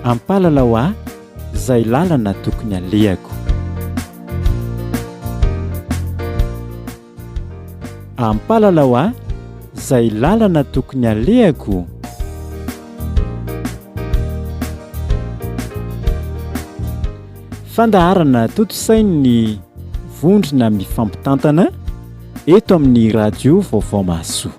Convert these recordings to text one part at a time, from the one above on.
ampahalalao ahy izay lalana tokony alehako. Ampahalalao ahy izay lalana tokony alehako. Fandaharana totosain'ny Vondrona Mifampitantana eto amin'ny radio vaovao Mahasoa.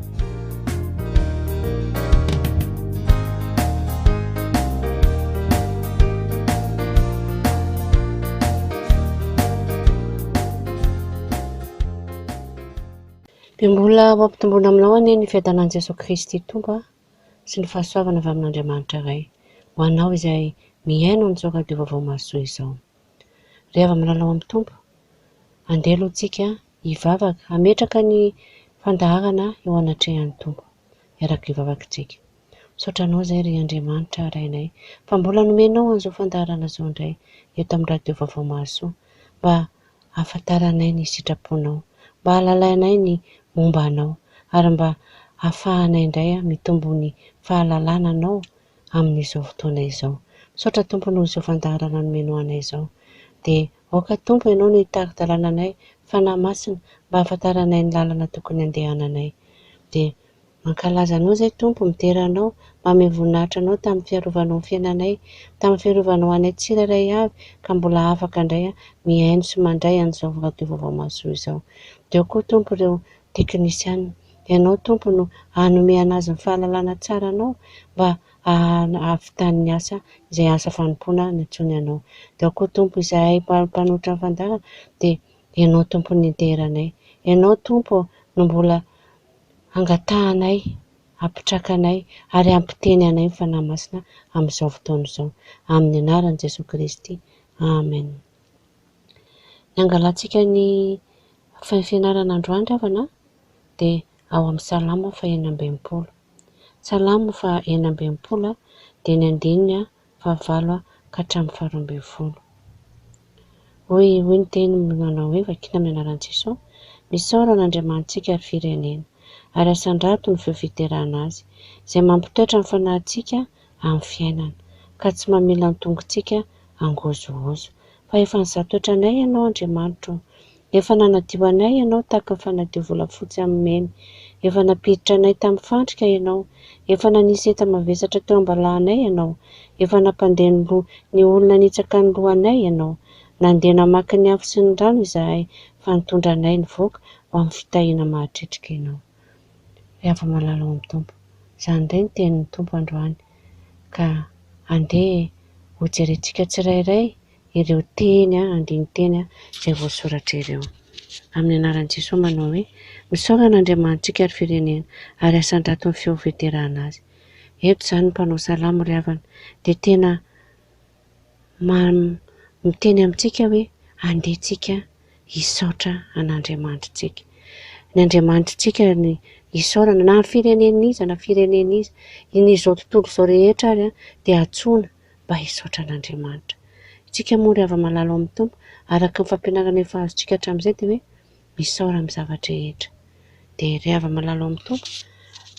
Mbola mampitombona aminao anie ny fiadanan'i Jesosy Kristy Tompo sy ny fahasoavana avy amin'Andriamanitra iray ho anao izay miaino amin'izao radio vaovao Mahasoa izao. Rehefa milalao amin'ny Tompo, andeha aloha tsika hivavaka, hametraka ny fandaharana eo anatrehan'ny Tompo, iaraka hivavaka tsika. Misaotra anao izay ry Andriamanitra rainay fa mbola nomenao an'izao fandaharana izao indray eto amin'ny radio vaovao Mahasoa mba ahafantaranay ny sitraponao, mba halalainay ny momba anao ary mba ahafahanay indray mitombo ny fahalalana anao amin'izao fotoana izao. Misaotra Tompo noho izao fandaharana nomenao anay izao. Dia aoka Tompo ianao ny tari-dalàna anay, fanahy masina mba ahafantaranay ny lalana tokony andehananay. Dia mankalaza anao izay Tompo, miteranao, manome voninahitra anao tamin'ny fiarovanao ny fiainanay, tamin'ny fiarovanao anay tsirairay avy ka mbola afaka indray miaino sy mandray an'izao radio vaovao Mahasoa izao. Dia koa Tompo ireo teknisiana, ianao Tompo no hanome anazy ny fahalalana tsara anao mba ahavitany ny asa izay asa fanompoana nantsoiny anao. Dia koa Tompo izay mpanotra ny fandaharana dia ianao Tompo ny interanay, ianao Tompo no mbola angatahanay, ampitrakanay ary ampiteny anay fanahy masina amin'izao fotoana izao. Amin'ny anaran'i Jesosy Kristy. Amen. Niangalantsika ny fianarana androany avana dia ao amin'ny Salamo fa 120. Salamo fa 120 dia ny 9 fa 8 ka hatramin'ny 12. Hoy ny teny manao hoe vakina amin'ny anaran'i Jesosy, misaorana Andriamantsika ary firenena, ary asan-drato ny feo fiterana azy, izay mampitoetra ny fanahintsika amin'ny fiainana, ka tsy mamela ny tongontsika angozogozo. Fa efa nizatoetra anay ianao Andriamanitra, efa nanadio anay ianao tahaka ny fanadio volafotsy amin'ny mena, efa napiditra anay tamin'ny fandrika ianao, efa nanisy enta mavesatra teo ambalahanay ianao, efa nampandeha ny olona nitsaka ny lohanay ianao, nandeha namaky ny afo sy ny rano izahay fa nitondra anay ny voaka ho amin'ny fitahiana mahatritrika ianao. Rehefa malalao amin'ny Tompo, izany indray ny tenin'ny Tompo androany, ka andeha ho jerentsika tsirairay ireo teny andinin-teny izay voasoratra ireo. Amin'ny anaran'i Jesosy manao hoe misaorana Andriamantsika ary firenena, ary asan-drato ny feo fiterana azy. Eto izany ny mpanao salamo ry havana dia tena miteny amintsika hoe andehantsika hisaotra an'Andriamanitrantsika. Ny Andriamanitrantsika ny hisaorana na fireneniza na fireneniza, in'izao tontolo izao rehetra ary dia atsoina mba hisaotra an'Andriamanitra. Tsika moa rehefa malalao amin'ny Tompo, araka ny fampianarana efa azontsika hatramin'izay dia hoe misaora amin'ny zavatra rehetra. Dia rehefa malalao amin'ny Tompo,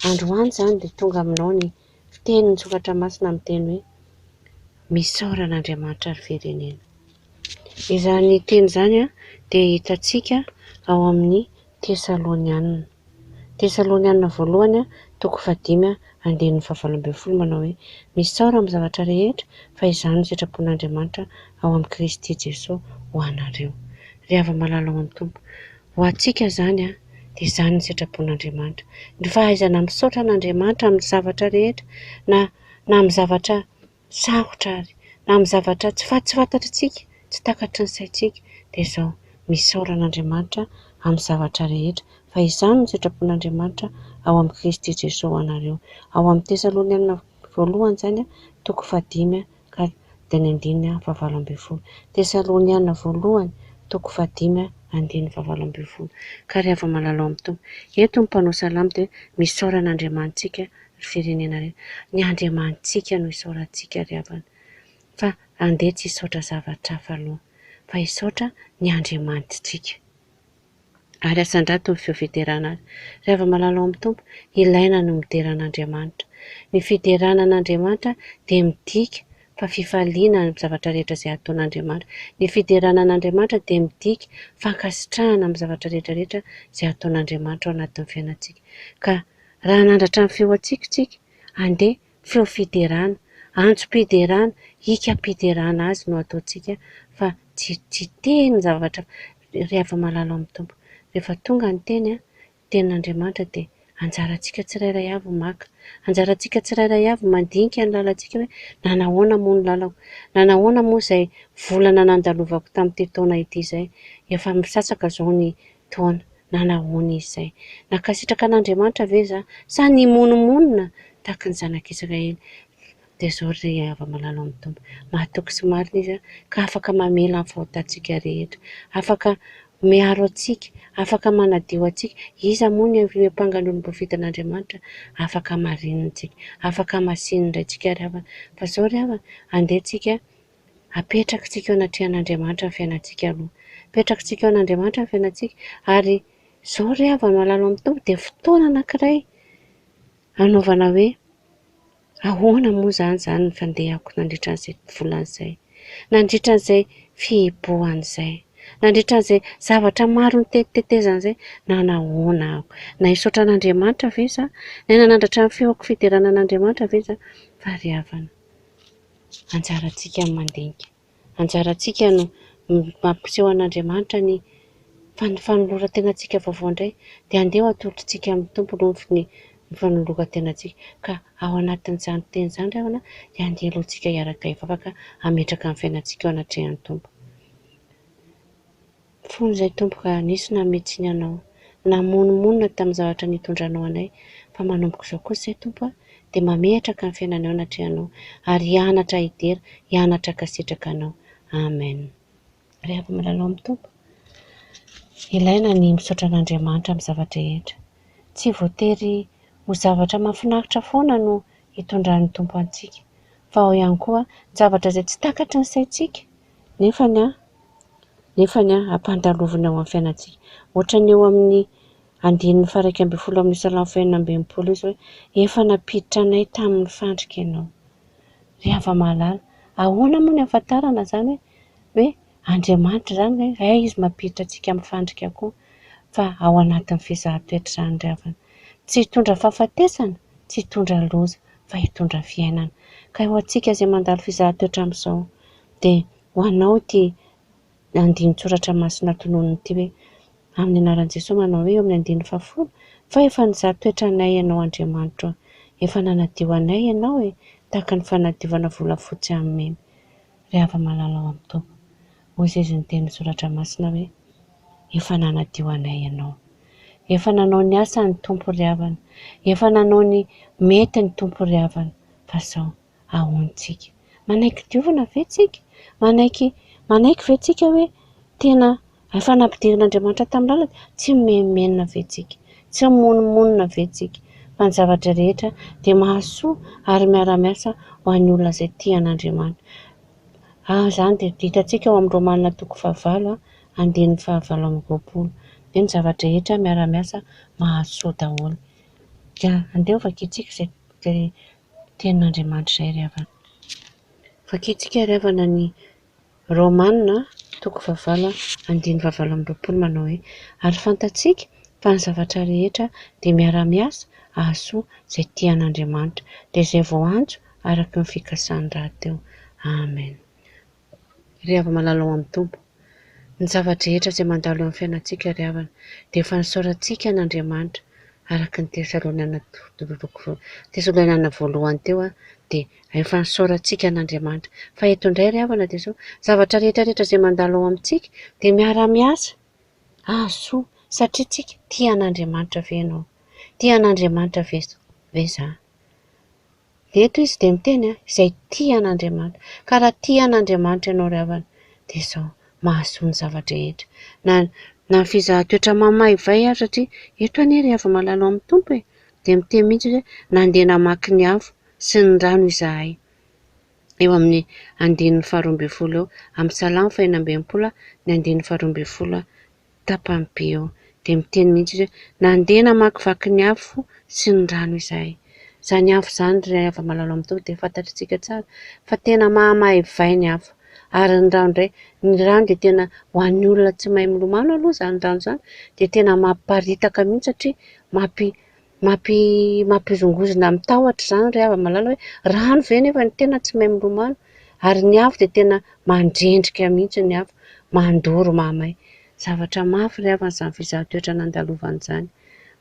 androany izany dia tonga aminao ny fitenin'ny soratra masina miteny hoe misaora an'Andriamanitra ary firenena. Izany teny izany dia hitantsika ao amin'ny Tesalonianina voalohany 5:17 manao hoe misaora amin'ny zavatra rehetra fa izany no sitrapon'Andriamanitra ao amin'ny Kristy Jesosy ho anareo. Rehefa malalao amin'ny Tompo, ho antsika izany dia izany ny sitrapon'Andriamanitra. Ny fahaizana misaotra an'Andriamanitra amin'ny zavatra rehetra na amin'ny zavatra sarotra ary na amin'ny zavatra tsy fantatritsika, tsy takatry ny saintsika dia izao misaora an'Andriamanitra amin'ny zavatra rehetra fa izany no sitrapon'Andriamanitra ao amin'ny Kristy Jesosy ho anareo. Ao amin'ny Tesalonianina voalohany izany 5:5 ka dia ny 9:17. Tesalonianina voalohany 5:5-9:17. Ka rehefa malalao amin'ny Tompo, eto ny mpanao salamo dia misaora an'Andriamantsika ry firenena rehetra. Ny Andriamantsika no hisaorantsika ry havana, fa andeha tsy hisaotra zavatra hafa aloha fa hisaotra ny Andriamanitsika. Ary asan-drato ny feo fiterana azy. Rehefa malalao amin'ny Tompo, ilaina no miterana Andriamanitra. Ny fiterana an'Andriamanitra dia midika fa fifaliana amin'ny zavatra rehetra izay ataon'Andriamanitra. Ny fideranan'Andriamanitra dia midika fankasitrahana amin'ny zavatra rehetrarehetra izay ataon'Andriamanitra ao anatin'ny fiainantsika. Ka raha nandratra ny feo antsika, andeha feo fiderana, antso-piderana, hika-piderana azy no ataontsika fa tsy teny zavatra rehefa malala amin'ny Tompo. Rehefa tonga ny tenin'Andriamanitra dia anjarantsika tsirairay avy maka, anjarantsika tsirairay avy mandinika ny lalantsika hoe nanahoana moa ny lalako, nanahoana moa izay volana nandalovako tamin'ity taona ity izay, efa misasaka izao ny taona, nanahoana izay. Nakasitraka an'Andriamanitra ve za sa nimononmonina tahaka ny zanak'Israely? Dia izao ry hava-malala amin'ny Tompo, mahatoky sy marina izy ka afaka mamela ny fahotantsika rehetra, afaka miaro antsika, afaka manadio antsika. Iza moa ny mpangalony profitan'Andriamanitra? Afaka marinantsika, afaka masinina indray tsika ry havana. Fa izao ry havana, andehantsika apetrakantsika eo anatrehan'Andriamanitra ny fiainantsika aloha, apetrakantsika eo an'Andriamanitra ny fiainantsika. Ary izao ry havana malala amin'ny Tompo dia fotoana anankiray anaovana hoe ahoana moa zany ny fandehako nandritra an'izay volan'izay, nandritra an'izay fihibohan'izay, nandritra an'izay zavatra maro nitetitetezan'izay, nanahoana ako? Na hisaotra an'Andriamanitra ve za? Na nanandratra ny feoko fideranan'Andriamanitra ve za? Fa ry havana, anjarantsika ny mandinika, anjarantsika no mampiseho an'Andriamanitra ny fanoloran-tenantsika vaovao indray, dia andeha atolotritsika amin'ny Tompo ny fanoloran-tenantsika. Ka ao anatin'izany teny izany ry havana dia andeha alohantsika hiaraka hivavaka hametraka amin'ny fiainantsika ao anatrehan'ny Tompo. Fony izay Tompo ka nisy nametsiny anao, namonomonina tamin'ny zavatra nitondranao anay, fa manomboka izao kosa izay Tompo dia mametraka ny fiainanao anatrehanao ary hianatra hidera, hianatra kasitraka anao. Amen. Ry hava-malala amin'ny Tompo, ilaina ny misaotra an'Andriamanitra amin'ny zavatra rehetra. Tsy voatery ho zavatra mahafinaritra foana no hitondran'ny Tompo antsika, fa ao ihany koa zavatra izay tsy takatry ny saintsika nefany ampandalovina ao amin'ny fiainantsika. Ohatra ny eo amin'ny 112 amin'ny Salamo 4:20 izy hoe efa napiditra anay tamin'ny fandrika ianao. Ry hava-malala, ahoana moa ny ahafantarana izany hoe Andriamanitra izany izy mampiditra antsika amin'ny fandrika koa, fa ao anatin'ny fizahan-toetra izany ry havana. Tsy hitondra fahafatesana, tsy hitondra loza, fa hitondra fiainana. Ka ho antsika izay mandalo fizahan-toetra amin'izao dia ho anao ity andinin-tsoratra masina tononona ity hoe amin'ny anaran'i Jesosy manao hoe eo amin'ny 1:10 fa efa nizahan-toetra anay ianao Andriamanitra, efa nanadio anay ianao tahaka ny fanadiovana volafotsy amin'ny memy. Ry hava-malala ao amin'ny Tompo, hoy izay izy ny teny soratra masina hoe efa nanadio anay ianao, efa nanao ny asa ny Tompo ry havana, efa nanao ny mety ny Tompo ry havana. Fa izao ahoantsika? Manaiky diovina ve tsika? Manaiky ve tsika hoe tena efa nampidirin'Andriamanitra tamin'ny lalana? Tsy memenina ve tsika? Tsy mononmonina ve tsika? Fa ny zavatra rehetra dia mahasoa ary miara-miasa ho an'ny olona izay tia an'Andriamanitra. Izany dia hitantsika ao amin'ny Romanina 9:20. Dia ny zavatra rehetra miara-miasa mahasoa daholo. Ka andeha vakiantsika izay tenin'Andriamanitra izay ry havana. Vakiantsika ry havana ny Romanina 9:20 manao hoe ary fantatsika fa ny zavatra rehetra dia miara-miasa hahasoa izay tia an'Andriamanitra, dia izay vao antso araka ny fikasany rahateo. Amen. Ry hava-malala ao amin'ny Tompo, ny zavatra rehetra izay mandalo amin'ny fiainantsika ry havana dia efa nisaorantsika an'Andriamanitra araka ny Tesalonaina voalohany teo dia efa nisaorantsika an'Andriamanitra. Fa eto indray ry havana dia izao zavatra rehetrarehetra izay mandalo ao amintsika dia miara-miasa hahasoa satria tsika tia an'Andriamanitra ve ianao? Tia an'Andriamanitra ve za? Eto izy dia miteny izay tia an'Andriamanitra. Ka raha tia an'Andriamanitra ianao ry havana dia izao mahasoa ny zavatra rehetra. Na fizahan-toetra mamaivay ary satria eto anie ry hava-malala ao amin'ny Tompo dia miteny mihitsy hoe nandeha namaky ny afo sy ny rano izahay. Eo amin'ny 1:12 eo amin'ny Salamo 4:20 ny 1:12 tapany be eo dia miteny mihitsy hoe nandeha namakivaky ny afo sy ny rano izahay. Zany afo zany rehefa malalo amin'ny tompo dia fantatritsika tsara fa tena mahamay vai ny afo. Ary ny rano indray, ny rano dia tena ho an'ny olona tsy mahay milomano aloha zany rano zany dia tena mamparitaka mihitsy satria mampizongozona mitahotra zany rehefa malalo hoe rano ve nefa ny tena tsy mahay milomano. Ary ny afo dia tena mandrendrika mihitsy ny afo, mandoro mahamay. Zavatra mafy rehefa n'izany fizahan-toetra nandalovan'izany.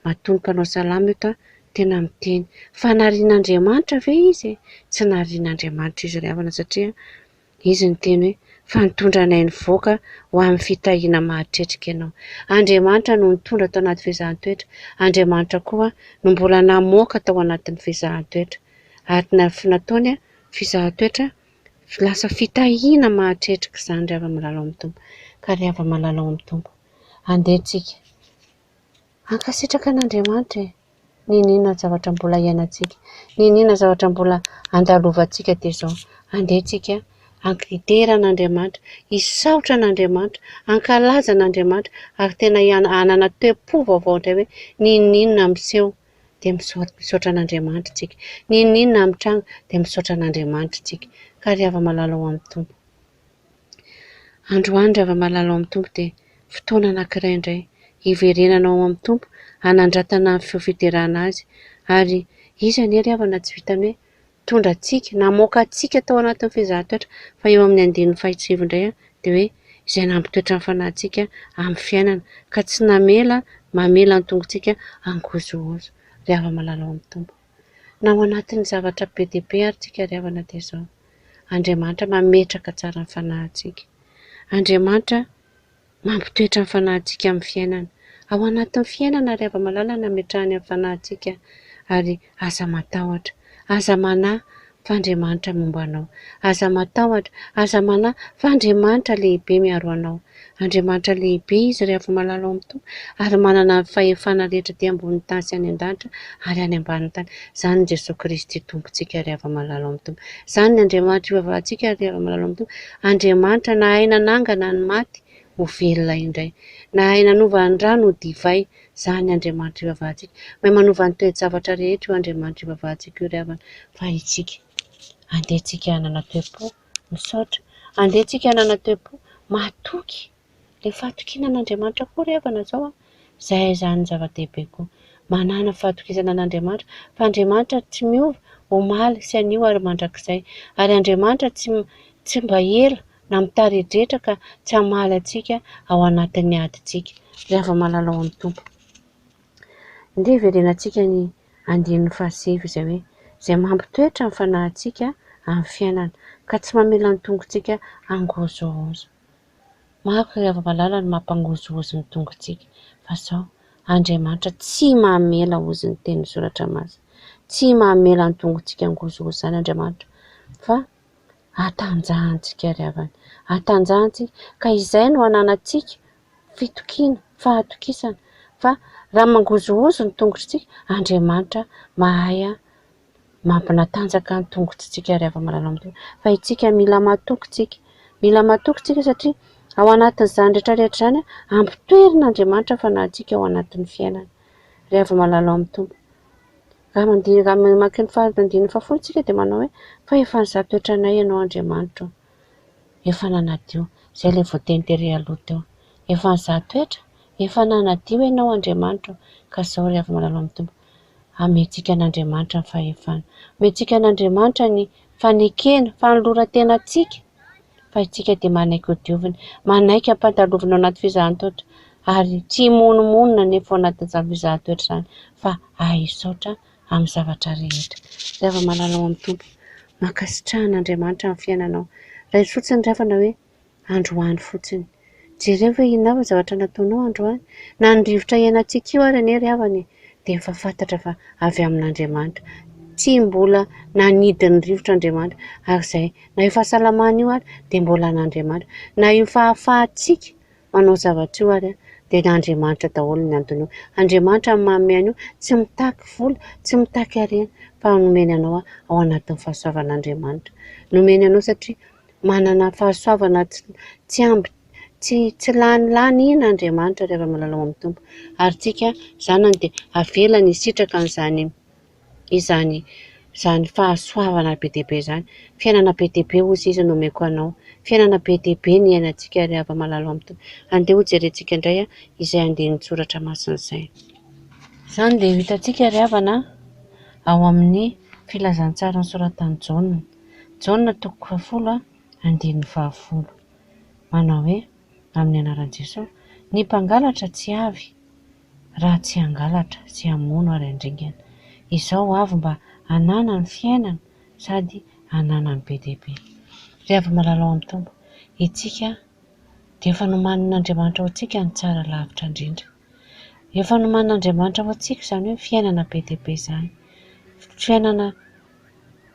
Matoa ny mpanao salama eto tena miteny fa narian'Andriamanitra ve izy? Tsy narian'Andriamanitra izy rehavana satria izy ny teny hoe fa nitondra anay nivoaka ho amin'ny fitahiana mahatretrika ianao. Andriamanitra no nitondra tao anaty fizahan-toetra. Andriamanitra koa no mbola namoaka tao anatin'ny fizahan-toetra. Ary nataony fizahan-toetra lasa fitahiana mahatretrika izany rehefa malalo amin'ny tompo. Ka rehefa malalo amin'ny tompo, andehantsika hankasitraka an'Andriamanitra e. Ninona zavatra mbola iainantsika, ninona zavatra mbola andalovantsika dia izao. Andehantsika hankidera an'Andriamanitra, hisaotra an'Andriamanitra, hankalaza an'Andriamanitra ary tena hanana toe-po vaovao indray hoe ninona miseho dia misaotra an'Andriamanitra tsika, ninona mitranga dia misaotra an'Andriamanitra tsika. Ka rehefa malalo amin'ny tompo, androany rehefa malalo amin'ny tompo dia fotoana anankiray indray hiverenana ao amin'ny tompo, hanandratana ny fifiterana azy. Ary izy anie rehefa na tsy vitany hoe tondra antsika, namoaka antsika tao anatin'ny fizahan-toetra, fa eo amin'ny 15 indray dia hoe izay nampitoetra ny fanahintsika amin'ny fiainana ka tsy mamela ny tongontsika angozogozo rehefa malalo amin'ny tompo. Na ao anatin'ny zavatra be dia be ary tsika rehefa na dia izao, Andriamanitra mametraka tsara ny fanahintsika. Andriamanitra mampitoetra ny fanahintsika amin'ny fiainana. Ao anatin'ny fiainana rehefa malala nametrahany amin'ny fanahintsika ary aza matahotra, aza manahy fa Andriamanitra momba anao, aza matahotra, aza manahy fa Andriamanitra lehibe miaro anao. Andriamanitra lehibe izy rehefa malalo amin'ny tompo ary manana ny fahefana rehetra aty ambonin'ny tany sy any an-danitra ary any ambanin'ny tany. Izany ny Jesosy Kristy tompontsika rehefa malalo amin'ny tompo. Izany ny Andriamanitra ivavahantsika rehefa malalo amin'ny tompo. Andriamanitra nahay nanangana ny maty ho velona indray, nahay nanova ny rano ho divay. Izany Andriamanitra ivavahantsika. Mahay manova ny toe-javatra rehetra io Andriamanitra ivavahantsika io rehefa fa itsika andehantsika hanana toe-po misaotra, andehantsika hanana toe-po matoky. Ilay fahatokiana an'Andriamanitra koa rehefa nazao izay zany zava-dehibe koa. Manana fahatokisana an'Andriamanitra fa Andriamanitra tsy miova, omaly sy anio ary mandrakizay. Ary Andriamanitra tsy mba ela na mitaridritra ka tsy hamaly antsika ao anatin'ny adintsika rehefa malalo ao amin'ny tompo. Indray verenantsika ny 15 izay hoe izay mampitoetra ny fanahintsika amin'ny fiainana ka tsy mamela ny tongontsika angozogozo. Maro rehefa malala ny mampangozogozo ny tongontsika fa izao Andriamanitra tsy mamela ozy ny teny soratra masina, tsy mamela ny tongontsika angozogozo izany Andriamanitra fa atanjahantsika rehefa atanjahantsika ka izay no hananantsika fitokiana, fahatokisana. Fa raha mangozogozo ny tongotritsika, Andriamanitra mahay mampinatanjaka ny tongotritsika rehefa malalo amin'ny tompo. Fa itsika mila matoky tsika satria ao anatin'izany rehetrarehetra izany ampitoerina Andriamanitra fanahintsika ao anatin'ny fiainana rehefa malalo amin'ny tompo. Raha mamaky ny fahandini'ny fahafolontsika dia manao hoe fa efa nizahan-toetra anay ianao Andriamanitra, efa nanadio izay ilay voateny tery aloha teo, efa nizahan-toetra, efa nanadio ianao Andriamanitra ka izao rehefa malalo amin'ny tompo amentsika an'Andriamanitra ny fahefana, amentsika an'Andriamanitra ny fanekena, fanoloran-tenantsika. Fa itsika dia manaiky ho diovina, manaiky hampadalovina ao anaty fizahan-toetra ary tsy monomonona nefa ao anatin'izany fizahan-toetra izany fa ahisaotra amin'ny zavatra rehetra. Rehefa malalo ao amin'ny tompo, mankasitrahan'Andriamanitra amin'ny fiainanao. Ray fotsiny rehefa na hoe androany fotsiny. Jereo hoe inona ny zavatra nataonao androany? Na ny rivotra iainantsika io ary anie rehavany dia efa fantatra fa avy amin'Andriamanitra. Tsy mbola nanidy ny rivotra Andriamanitra ary izay na io fahasalamana io ary dia mbola an'Andriamanitra. Na io fahafahantsika manao zavatra io ary dia n'Andriamanitra daholo ny antony io. Andriamanitra ny manome an'io, tsy mitaky vola, tsy mitaky harena fa nomeny anao ao anatin'ny fahasoavan'Andriamanitra. Nomeny anao satria manana fahasoavana tsy lanilany iny Andriamanitra rehefa malalo amin'ny tompo. Ary tsika izany dia avela ny sitraka an'izany izany fahasoavana be dehibe zany. Fiainana be dehibe ozy izy nomeko anao. Fiainana be dehibe ny iainantsika ry hava-malalo amin'ny Tompo. Andeha ho jerentsika indray izay andehan'ny soratra masina izay. Izany dia hitantsika ry havana ao amin'ny filazantsara nosoratan'i Jaona. Jaona 10:20. Manao hoe amin'ny anaran'i Jesosy, ny mpangalatra tsy avy raha tsy hangalatra, tsy hamono ary handringana. Izao avy mba hanana ny fiainana sady hanana ny be dehibe. Ry hava-malalo amin'ny Tompo, itsika dia efa nomanin'Andriamanitra ho antsika ny tsara lavitra indrindra. Efa nomanin'Andriamanitra ho antsika izany hoe fiainana be dehibe izany. Fiainana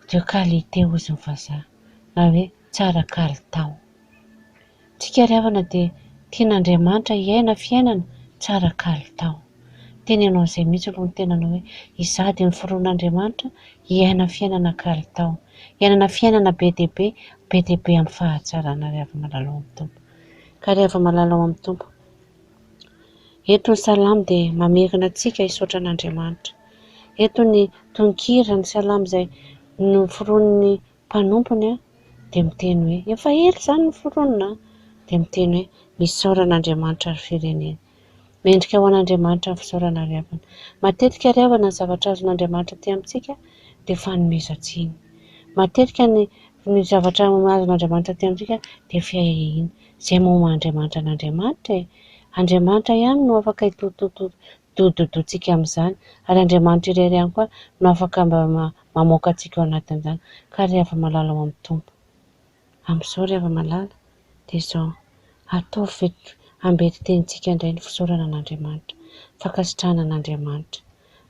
de qualité ozy ny vazaha, na hoe tsara kalitao. Tsika ry havana dia tian'Andriamanitra hiaina fiainana tsara kalitao. Tenenao izay mihitsy aloha ny tenanao hoe izady ny foroan'Andriamanitra hiaina fiainana kalitao, hiainana fiainana be dehibe amin'ny fahatsarana ry hava-malalo amin'ny Tompo. Ka ry hava-malalo amin'ny Tompo, eto ny salamo dia mamerina antsika hisaotra an'Andriamanitra. Eto ny tononkira ny salamo izay noforonin'ny mpanompony dia miteny hoe efa ela izany ny foronina, dia miteny hoe misaorana Andriamanitra ary firenena. Mendrika ho an'Andriamanitra ny fisaorana ry havana. Matetika ry havana ny zavatra azon'Andriamanitra aty amintsika dia fanomezan-tsiny. Matetika ny zavatra azon'Andriamanitra aty amintsika dia fiahiana. Izay moa Andriamanitra n'Andriamanitra e. Andriamanitra ihany no afaka dododotsika amin'izany, ary Andriamanitra irery ihany koa no afaka mba mamoaka antsika ao anatin'izany. Ka ry hava-malalo amin'ny Tompo, amin'izao ry hava-malalo dia izao ataovy ambety tenintsika indray ny fisaorana an'Andriamanitra, fankasitrahana an'Andriamanitra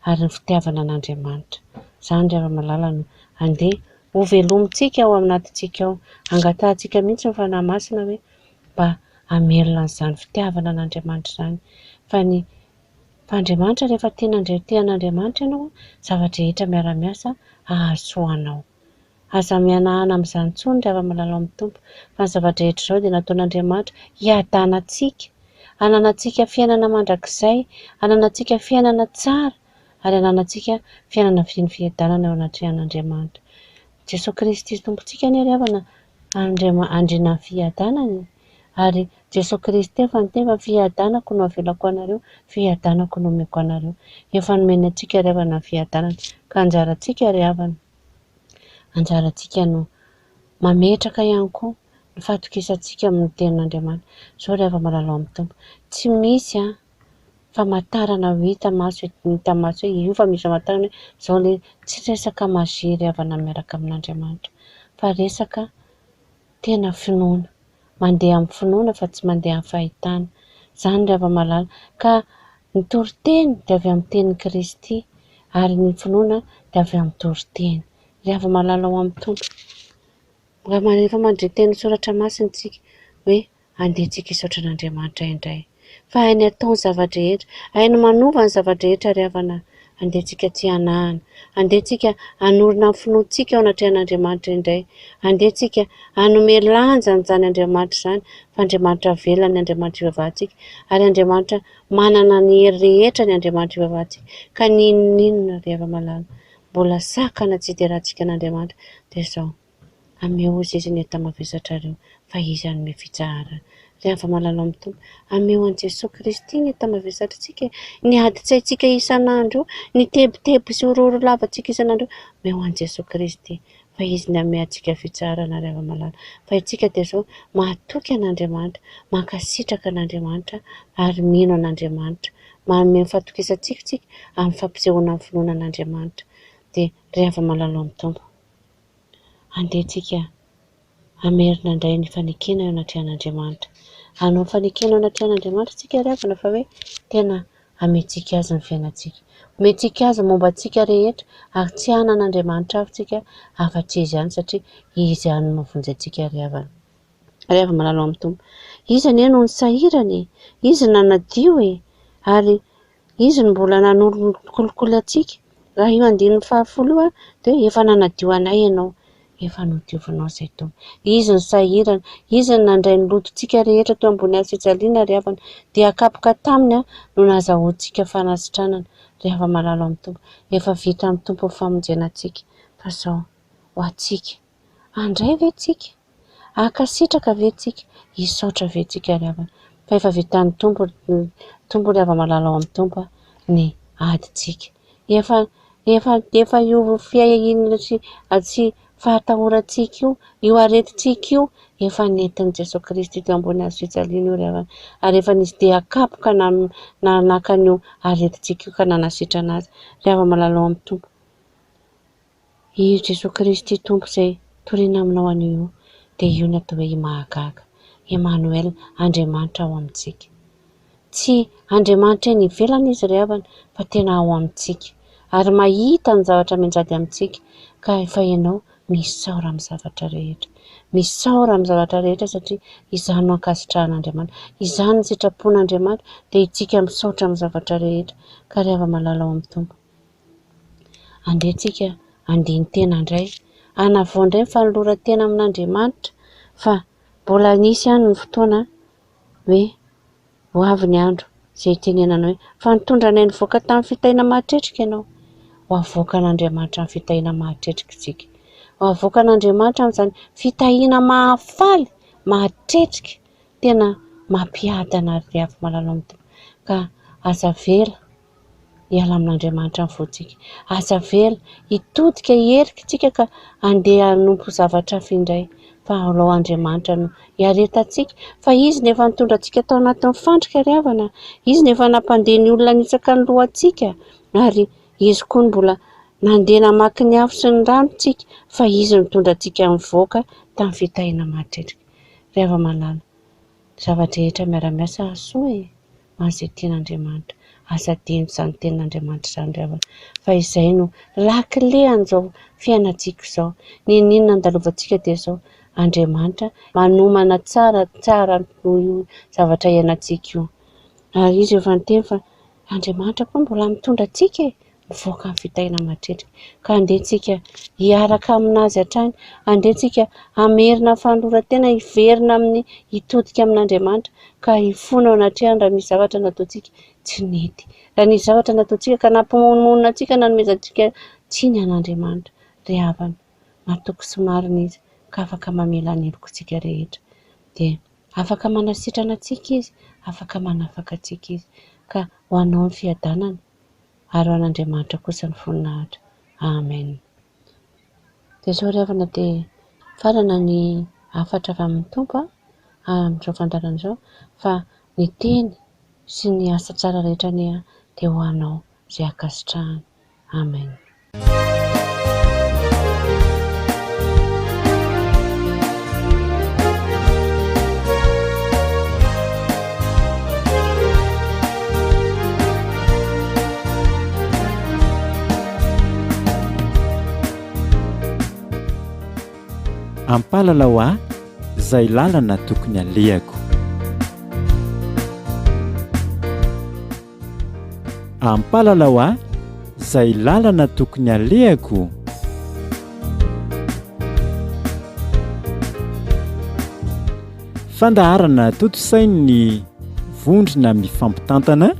ary ny fitiavana an'Andriamanitra. Izany ry hava-malala no andeha ho velomintsika ao anatintsika ao, angatantsika mihitsy ny fanahy masina hoe mba hamelona an'izany fitiavana an'Andriamanitra izany. Fa Andriamanitra rehefa tian'Andriamanitra ianao, zavatra rehetra miara-miasa ahasoanao. Aza mihanahana amin'izany intsony ry hava-malalo amin'ny Tompo, fa ny zavatra rehetra izao dia nataon'Andriamanitra hiadanantsika, hananantsika fiainana mandrakizay, hananantsika fiainana tsara, ary hananantsika fiainana fiadanana ao anaty an'Andriamanitra. Jesosy Kristy Tompontsika anie ry havana andriana fiadanany, ary Jesosy Kristy efa niteny fa fiadanako no avelako anareo, fiadanako no omeko anareo. Efa nomeny antsika ry havana fiadanana, ka anjarantsika ry havana, anjarantsika no mametraka ihany koa ny fahatokisantsika amin'ny tenin'Andriamanitra. Izao ry hava-malalo amin'ny Tompo, tsy misy famantarana ho hita maso hoe io fa misy famantarana hoe izao le tsy resaka magia ry havana miaraka amin'Andriamanitra, fa resaka tena finoana, mandeha amin'ny finoana fa tsy mandeha amin'ny fahitana. Izany ry hava-malala, ka ny toriteny dia avy amin'ny tenin'i Kristy, ary ny finoana dia avy amin'ny toriteny. Ry hava-malala ao amin'ny Tompo, rehefa mandre teny soratra masina isika hoe andehantsika hisaotra an'Andriamanitra indray, fa hainy atao ny zavatra rehetra, hainy manova ny zavatra rehetra ry havana. Andehantsika tsy hanahana, andehantsika hanorina ny finoantsika ao anatrehan'Andriamanitra indray, andehantsika hanome lanja an'izany Andriamanitra izany, fa Andriamanitra velona ny Andriamanitra ivavahantsika, ary Andriamanitra manana ny hery rehetra ny Andriamanitra ivavahantsika. Ka ninona ry hava-malala, mbola sakana tsy iderahantsika an'Andriamanitra dia izao ame ozy izy ny enta-mavesatra ireo, fa izy hanome fitsarana. Ry hava-malala amin'ny Tompo, ame ho an'i Jesosy Kristy ny enta-mavesatra antsika, ny adi-tsaintsika isan'andro, ny tebotebo sy horohoro lavantsika isan'andro, ame ho an'i Jesosy Kristy, fa izy ny ame antsika fitsarana ry hava-malala. Fa itsika dia izao mahatoky an'Andriamanitra, mankasitraka an'Andriamanitra, ary mino an'Andriamanitra, manome fahatokisantsika tsika amin'ny fampisehoana ny finoana an'Andriamanitra. Dia ry hava-malala amin'ny Tompo, andehantsika hamerina indray ny fanekena ao anatrehan'Andriamanitra. Hanao fanekena ao anatrehan'Andriamanitra tsika ry havana, fa hoe tena amentsika azy ny fiainantsika, omentsika azy momba antsika rehetra, ary tsy hanan'Andriamanitra afa-tsika afa-tsy izy ihany, satria izy ihany no mavonjy antsika ry havana. Ry hava-malalo amin'ny Tompo, izy anie no nisahirana, izy nanadio ary izy no mbola nanolo kolikoly antsika. Raha io andininy 10 io dia efa nanadio anay ianao, efa nodiovinao izay Tompo. Izy ny sahirana, izy ny nandray ny lotontsika rehetra teo ambony hazo fijaliana ry havana, dia akapoka taminy no nahazahoantsika fanasitranana. rehefa malalo amin'ny tompo, efa vita amin'ny tompo ny famonjenantsika. Fa zao ho antsika, andray ve tsika? Akasitraka ve tsika? Hisaotra ve tsika ry havana? Fa efa vitan'ny tompo rehefa malalo ao amin'ny tompo ny adintsika. Efa io fiainana sy fahatahorantsika io aretintsika io efa nentin'i Jesosy Kristy teo ambony hazo fijaliana io ry havana. Ary efa nisy dia akapoka nanaka an'io aretintsika io ka nanasitrana azy rehefa malalo ao amin'ny tompo. I Jesosy Kristy tompo izay toriana aminao anio io dia io ny atao hoe mahagaga. Emmanuel, Andriamanitra ao amintsika. Tsy Andriamanitra eny ivelany izy ry havana fa tena ao amintsika. Ary mahita ny zavatra menjady amintsika ka efa ianao misaora amin'ny zavatra rehetra. Misaora amin'ny zavatra rehetra satria izany no ankasitrahan'Andriamanitra. Izany ny sitrapon'Andriamanitra dia itsika misaotra amin'ny zavatra rehetra. Ka rehefa malalo ao amin'ny tompo, andehantsika andiny tena indray, hanavao indray ny fanoloran-tena amin'Andriamanitra fa mbola nisy ihany ny fotoana hoe ho avy ny andro izay tenenana hoe fa nitondra anay nivoaka tamin'ny fitahiana mahatretrika ianao. Ho avoaka an'Andriamanitra ny fitahiana mahatretrika isika. Ho avoaka an'Andriamanitra amin'izany fitahiana mahafaly, mahatretrika, tena mampiadana ry avy malalo amin'ny tompo. Ka aza vela hiala amin'Andriamanitra ny voantsika. Aza vela hitodika hierika tsika ka andeha hanompo zavatra hafa indray. Fa alao Andriamanitra no hiaretantsika fa izy nefa nitondra antsika tao anatin'ny fandrika ry havana. Izy nefa nampandeha ny olona nitsaka ny lohantsika ary izy koa mbola nandeha namaky ny afo sy ny ranontsika fa izy nitondra antsika mivoaka tamin'ny fitahiana mahatretrika. Rehefa malala zavatra rehetra miara-miasa soa manzay tian'Andriamanitra. Asa dino izany tenin'Andriamanitra izany ry havana. Fa izay no lakile an'izao fiainantsika izao. Ny ninona andalovantsika dia izao, Andriamanitra manomana tsara io zavatra iainantsika io. Ary izy efa niteny fa Andriamanitra koa mbola mitondra antsika mivoaka amin'ny fitahiana mahatretrika. Ka andehantsika hiaraka aminazy hatrany, andehantsika hamerina fanoloran-tena, hiverina amin'ny hitodika amin'Andriamanitra ka hifono ao anatrehany raha misy zavatra nataontsika tsy nety. Raha nisy zavatra nataontsika ka nampimonomonina antsika nanomezantsika tsiny an'Andriamanitra ry havana. Matoky sy marina izy ka afaka mamela ny helokontsika rehetra. Dia afaka manasitrana antsika izy, afaka manafaka antsika izy. Ka ho anao ny fiadanana ary ho an'Andriamanitra kosa ny voninahitra. Amen. Dia izao ry havana dia farana ny hafatra avy amin'ny tompo amin'izao fandarana izao fa ny teny sy ny asa tsara rehetra ny dia ho anao izay ankasitrahany. Amen. Ampahalalao ahy izay lalana tokony alehako. Ampahalalao ahy izay lalana tokony alehako. Fandaharana totosain'ny Vondrona Mifampitantana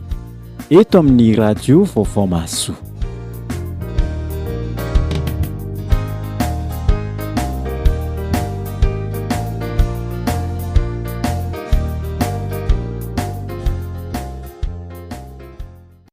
eto amin'ny radio Vaovao Mahasoa.